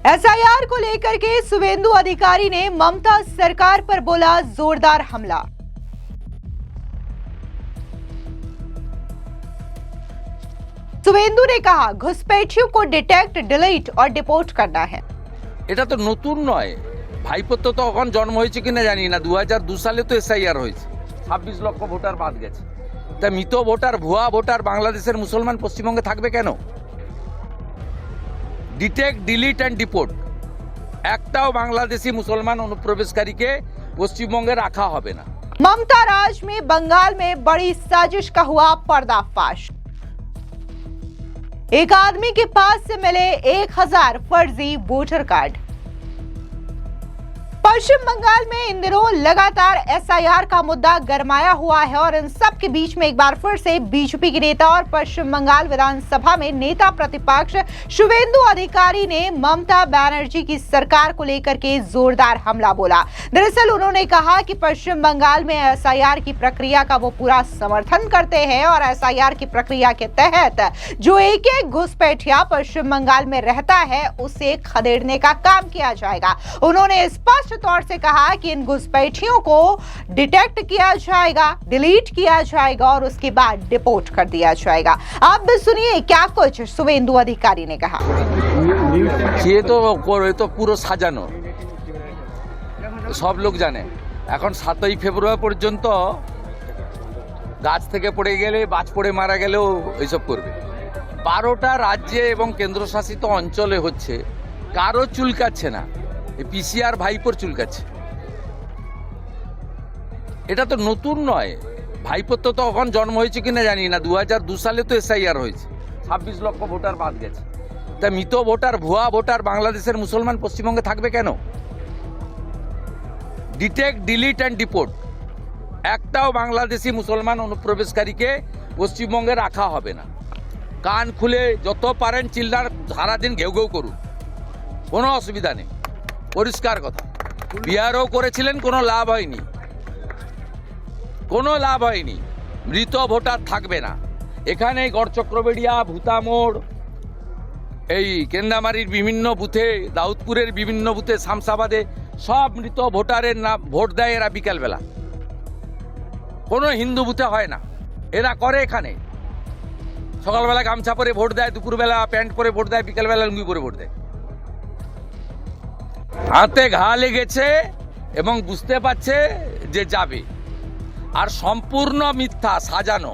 SIR को लेकर के शुवेंदु अधिकारी ने ममता सरकार पर बोला जोरदार हमला। शुवेंदु ने कहा घुसपैठियों को डिटेक्ट, डिलीट और डिपोर्ट करना है। এটা তো নতুন নয়, ভাইপোতো তো এখন জন্ম হয়েছে কিনা জানি না। 2002 সালে তো এসআইআর হয়েছে, 26 লক্ষ ভোটার বাদ গেছে। তা মৃত ভোটার, ভুয়া ভোটার বাংলাদেশের মুসলমান পশ্চিমবঙ্গে থাকবে কেন? ডিটেক্ট, ডিলিট অ্যান্ড ডিপোর্ট, একটাও বাংলাদেশি মুসলমান অনুপ্রবেশকারীকে পশ্চিমবঙ্গে রাখা হবে না। ममता राज में बंगाल में बड़ी साजिश का हुआ पर्दाफाश। एक आदमी के पास से मिले 1000 फर्जी वोटर कार्ड। पश्चिम बंगाल में इन दिनों लगातार एसआईआर का मुद्दा गरमाया हुआ है और इन सब के बीच में एक बार फिर से बीजेपी के नेता और पश्चिम बंगाल विधानसभा में नेता प्रतिपक्ष शुवेंदु अधिकारी ने ममता बनर्जी की सरकार को लेकर के जोरदार हमला बोला। दरअसल उन्होंने कहा कि पश्चिम बंगाल में एसआईआर की प्रक्रिया का वो पूरा समर्थन करते हैं और एसआईआर की प्रक्रिया के तहत जो एक एक घुसपैठिया पश्चिम बंगाल में रहता है उसे खदेड़ने का काम किया जाएगा। उन्होंने स्पष्ट तौर से कहा कि इन घुसपैठियों को डिटेक्ट किया जाएगा, डिलीट किया जाएगा और उसके बाद डिपोर्ट कर दिया जाएगा। आप भी सुनिए क्या कुछ शुवेंदु अधिकारी ने कहा। ये तो পুরো সাজানো, সব লোক জানে। এখন 7ই ফেব্রুয়ারি পর্যন্ত গাছ থেকে পড়ে গেলে, বাজ পড়ে মারা গেলেও এইসব করবে। 12টা রাজ্যে এবং কেন্দ্রশাসিত অঞ্চলে হচ্ছে, কারো চুলকাচ্ছে না, পিসিআর ভাইপোর চুলকাচ্ছে। এটা তো নতুন নয়, ভাইপোর তো তখন জন্ম হয়েছে কিনা জানি না। 2002 সালে তো এসআইআর হয়েছে, 26 লক্ষ ভোটার বাদ গেছে। তা মৃত ভোটার, ভুয়া ভোটার বাংলাদেশের মুসলমান পশ্চিমবঙ্গে থাকবে কেন? ডিটেক্ট, ডিলিট অ্যান্ড ডিপোর্ট, একটাও বাংলাদেশি মুসলমান অনুপ্রবেশকারীকে পশ্চিমবঙ্গে রাখা হবে না। কান খুলে যত পারেন চিল্লার, সারাদিন ঘেউ ঘেউ করুন, কোনো অসুবিধা নেই। পরিষ্কার কথা, বিহারও করেছিলেন, কোনো লাভ হয়নি, কোনো লাভ হয়নি। মৃত ভোটার থাকবে না এখানে। গড়চক্রবেড়িয়া, ভূতামোড়, এই কেন্দামারির বিভিন্ন বুথে, দাউদপুরের বিভিন্ন বুথে, শামসাবাদে সব মৃত ভোটারের নাম ভোট দেয় এরা বিকালবেলা। কোনো হিন্দু বুথে হয় না, এরা করে এখানে। সকালবেলা গামছা পরে ভোট দেয়, দুপুরবেলা প্যান্ট পরে ভোট দেয়, বিকালবেলা লুঙ্গি পরে ভোট দেয়। হাতে ঘা লেগেছে এবং বুঝতে পারছে যে যাবে। আর সম্পূর্ণ মিথ্যা, সাজানো।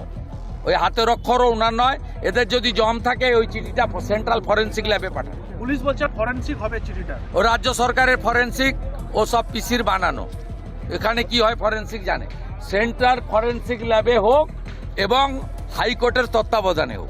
ওই হাতের অক্ষরও ওনার নয়। এদের যদি জম থাকে ওই চিঠিটা সেন্ট্রাল ফরেন্সিক ল্যাবে পাঠান। পুলিশ বলছে ফরেন্সিক হবে চিঠিটা। ও রাজ্য সরকারের ফরেন্সিক, ও সব পিসির বানানো। এখানে কি হয় ফরেন্সিক জানে। সেন্ট্রাল ফরেন্সিক ল্যাবে হোক এবং हाईकोर्टर तत्वावधाने हो,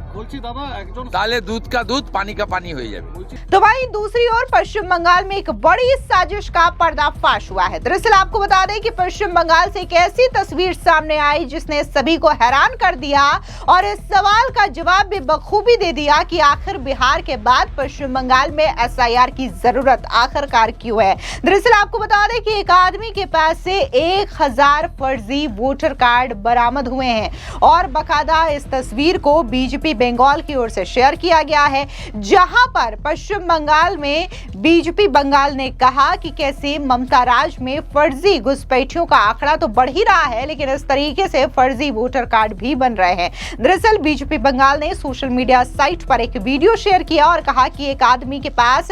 ताले दूध का दूध पानी का पानी हो जाए। तो वहीं दूसरी ओर पश्चिम बंगाल में एक बड़ी साजिश का पर्दाफाश हुआ है। दरअसल आपको बता दें कि पश्चिम बंगाल से एक ऐसी तस्वीर सामने आई जिसने सभी को हैरान कर दिया और इस सवाल का जवाब भी बखूबी दे दिया कि आखिर बिहार के बाद पश्चिम बंगाल में एसआईआर की जरूरत आखिरकार क्यों है। दरअसल आपको बता दें कि एक आदमी के पास से 1000 फर्जी वोटर कार्ड बरामद हुए हैं और बकायदा इस तस्वीर को बीजेपी बंगाल की ओर से शेयर किया गया है, जहां पर पश्चिम बंगाल में बीजेपी बंगाल ने कहा कि कैसे ममता राज में फर्जी घुसपैठियों का आंकड़ा तो बढ़ ही रहा है, लेकिन इस तरीके से फर्जी वोटर कार्ड भी बन रहे हैं। दरअसल बीजेपी बंगाल ने सोशल मीडिया साइट पर एक वीडियो शेयर किया और कहा कि एक आदमी के पास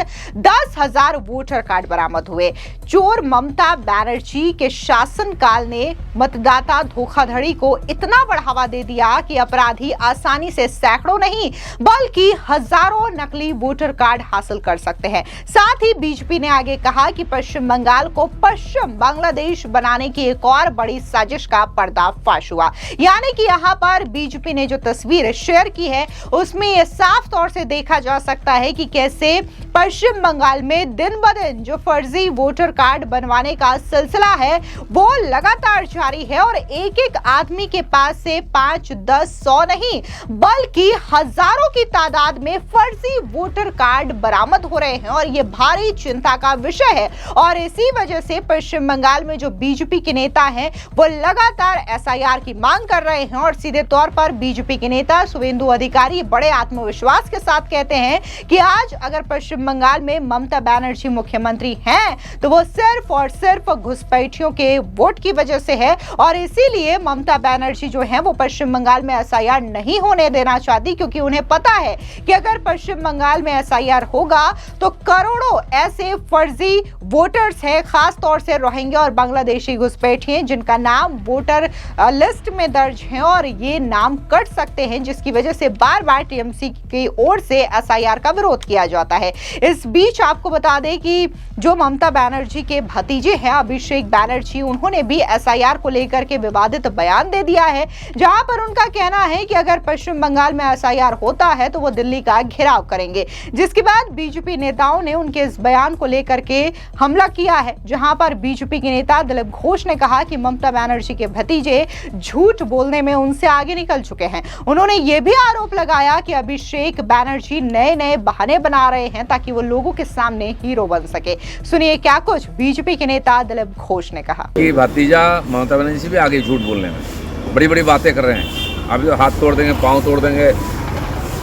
10,000 वोटर कार्ड बरामद हुए। चोर ममता बनर्जी के शासनकाल ने मतदाता धोखाधड़ी को इतना बढ़ावा दे दिया कि अपराधी आसानी से सैकड़ों नहीं बल्कि हजारों नकली वोटर कार्ड हासिल कर सकते हैं। साथ ही बीजेपी ने आगे कहा कि पश्चिम बंगाल को पश्चिम बांग्लादेश बनाने की एक और बड़ी साजिश का पर्दाफाश हुआ। यानी कि यहाँ पर बीजेपी ने जो तस्वीर शेयर की है उसमें यह साफ तौर से देखा जा सकता है कि कैसे पश्चिम बंगाल में दिन ब दिन जो फर्जी वोटर कार्ड बनवाने का सिलसिला है वो लगातार जारी है और एक एक आदमी के पास से 5-10 100 नहीं बल्कि हजारों की तादाद में फर्जी वोटर कार्ड बरामद हो रहे हैं और ये भारी चिंता का विषय है। और इसी वजह से पश्चिम बंगाल में जो बीजेपी के नेता हैं वो लगातार एसआईआर की मांग कर रहे हैं और सीधे तौर पर बीजेपी के नेता शुवेंदु अधिकारी बड़े आत्मविश्वास के साथ कहते हैं कि आज अगर पश्चिम बंगाल में ममता बनर्जी मुख्यमंत्री हैं तो वो सिर्फ और सिर्फ घुसपैठियों के वोट की वजह से है और इसीलिए ममता बनर्जी जो है वो पश्चिम बंगाल में एसआईआर नहीं होने देना चाहती, क्योंकि उन्हें पता है कि अगर पश्चिम बंगाल में एसआईआर होगा तो करोड़ों ऐसे फर्जी वोटर्स हैं, खास तौर से रोहिंग्या और बांग्लादेशी घुसपैठिए जिनका नाम वोटर लिस्ट में दर्ज है और ये नाम कट सकते हैं, जिसकी वजह से बार बार टीएमसी की ओर से एसआईआर का विरोध किया जाता है। इस बीच आपको बता दें कि जो ममता बनर्जी के भतीजे हैं अभिषेक बनर्जी, उन्होंने भी एसआईआर को लेकर के विवादित बयान दे दिया है, जहां पर उनका कहना है कि अगर पश्चिम बंगाल में एसआईआर होता है तो वो दिल्ली का घेराव करेंगे। जिसके बाद बीजेपी नेताओं ने उनके इस बयान को लेकर के हमला किया है, जहां पर बीजेपी के नेता दिलीप घोष ने कहा कि ममता बनर्जी के भतीजे झूठ बोलने में उनसे आगे निकल चुके हैं। उन्होंने ये भी आरोप लगाया कि अभिषेक बनर्जी नए नए बहाने बना रहे हैं ताकि वो लोगों के सामने हीरो बन सके। सुनिए क्या कुछ बीजेपी के नेता दिलीप घोष ने कहा। कि भतीजा ममता बनर्जी से भी आगे झूठ बोलने में बड़ी बड़ी बातें कर रहे हैं। अभी तो हाथ तोड़ देंगे, पाँव तोड़ देंगे,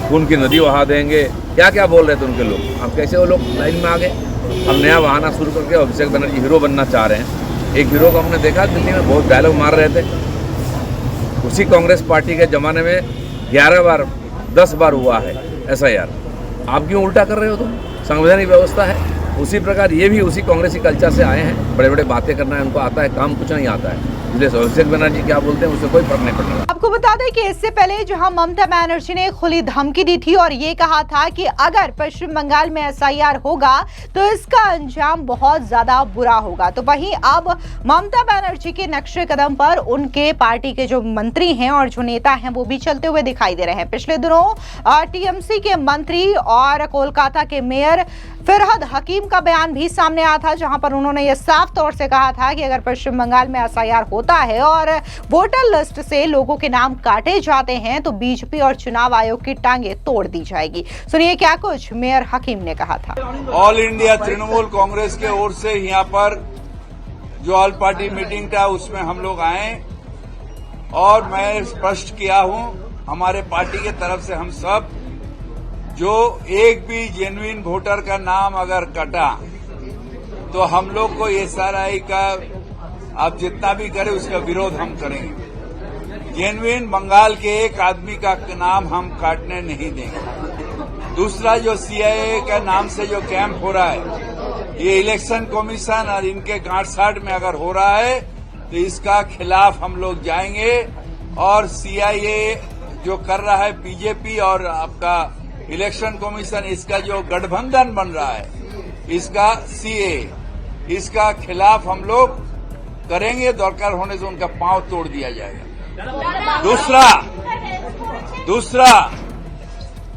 खून की नदी बहा देंगे, क्या क्या बोल रहे थे उनके लोग। अब कैसे वो लोग लाइन में आ गए। अब नया बहाना शुरू करके अभिषेक बनर्जी हीरो बनना चाह रहे हैं। एक हीरो को हमने देखा दिल्ली में बहुत डायलॉग मार रहे थे। उसी कांग्रेस पार्टी के ज़माने में 11 बार 10 बार हुआ है एसआईआर। आप क्यों उल्टा कर रहे हो? तुम संवैधानिक व्यवस्था है। उसी प्रकार ये भी उसी कांग्रेसी कल्चर से आए हैं। बड़े बड़े बातें करना है उनको आता है, काम कुछ नहीं आता है। इसलिए अभिषेक बनर्जी क्या बोलते हैं उससे कोई फर्क नहीं पड़ता। आपको बता दें कि इससे पहले जहां ममता बनर्जी ने खुली धमकी दी थी और ये कहा था कि अगर पश्चिम बंगाल में एसआईआर होगा तो इसका अंजाम बहुत ज्यादा बुरा होगा, तो वहीं अब ममता बनर्जी के नक्शे कदम पर उनके पार्टी के जो मंत्री हैं और जो नेता हैं वो भी चलते हुए दिखाई दे रहे हैं। पिछले दिनों टीएमसी के मंत्री और कोलकाता के मेयर फिरहद हकीम का बयान भी सामने आया था, जहां पर उन्होंने ये साफ तौर से कहा था कि अगर पश्चिम बंगाल में एसआईआर होता है और वोटर लिस्ट से लोगों के नाम काटे जाते हैं तो बीजेपी और चुनाव आयोग की टांगे तोड़ दी जाएगी। सुनिए क्या कुछ मेयर हकीम ने कहा था। ऑल इंडिया तृणमूल कांग्रेस के ओर से यहाँ पर जो ऑल पार्टी मीटिंग था उसमें हम लोग आए और मैं स्पष्ट किया हूँ हमारे पार्टी के तरफ से हम सब जो एक भी जेन्युइन वोटर का नाम अगर कटा तो हम लोग को एसआरआई का आप जितना भी करे उसका विरोध हम करेंगे। जेन्युइन बंगाल के एक आदमी का नाम हम काटने नहीं देंगे। दूसरा जो सीआईए का नाम से जो कैंप हो रहा है ये इलेक्शन कमीशन और इनके गांठ-साठ में अगर हो रहा है तो इसका खिलाफ हम लोग जाएंगे और सीआईए जो कर रहा है बीजेपी और आपका इलेक्शन कमीशन इसका जो गठबंधन बन रहा है इसका सीए इसका खिलाफ हम लोग करेंगे। दरकार होने से उनका पांव तोड़ दिया जाएगा। दूसरा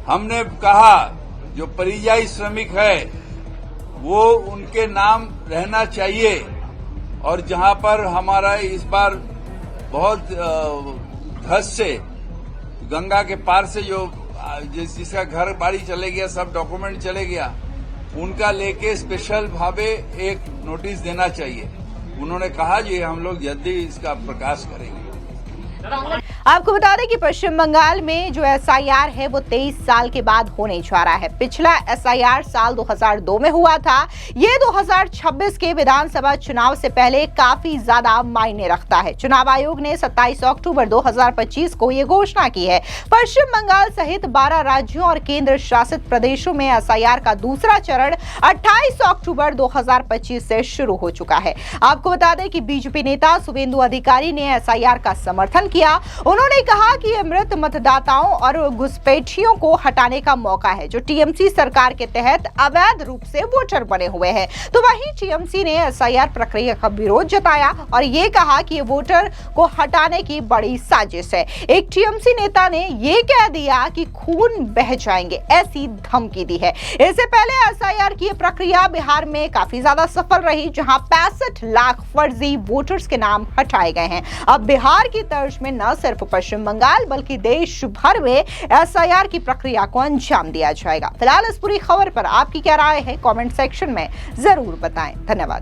हमने कहा जो परियायी श्रमिक है वो उनके नाम रहना चाहिए और जहां पर हमारा इस बार बहुत धस से गंगा के पार से जो जिसका घर बाड़ी चले गया सब डॉक्यूमेंट चले गया उनका लेके स्पेशल भावे एक नोटिस देना चाहिए। उन्होंने कहा जी हम लोग जल्दी इसका प्रकाश करेंगे। आपको बता दें कि पश्चिम बंगाल में जो एसआईआर है वो 23 साल के बाद होने जा रहा है। पिछला एसआईआर साल 2002 में हुआ था। ये 2026 के विधानसभा चुनाव से पहले काफी ज्यादा मायने रखता है। चुनाव आयोग ने 27 अक्टूबर 2025 को ये घोषणा की है। पश्चिम बंगाल सहित 12 राज्यों और केंद्र शासित प्रदेशों में एसआईआर का दूसरा चरण 28 अक्टूबर 2025 से शुरू हो चुका है। आपको बता दें कि बीजेपी नेता शुवेंदु अधिकारी ने एसआईआर का समर्थन किया। उन्होंने कहा कि ये मृत मतदाताओं और घुसपैठियों को हटाने का मौका है जो टीएमसी सरकार के तहत अवैध रूप से वोटर बने हुए हैं। तो वहीं टीएमसी ने एसआईआर प्रक्रिया का विरोध जताया और ये कहा कि ये वोटर को हटाने की बड़ी साजिश है। एक टीएमसी नेता ने ये कह दिया कि खून बह जाएंगे, ऐसी धमकी दी है। इससे पहले एसआईआर की प्रक्रिया बिहार में काफी ज्यादा सफल रही, जहां 65 लाख फर्जी वोटर्स के नाम हटाए गए हैं। अब बिहार की तर्ज देश में न सिर्फ पश्चिम बंगाल बल्कि देश भर में SIR की प्रक्रिया को अंजाम दिया जाएगा। फिलहाल इस पूरी खबर पर आपकी क्या राय है, कमेंट सेक्शन में जरूर बताएं। धन्यवाद।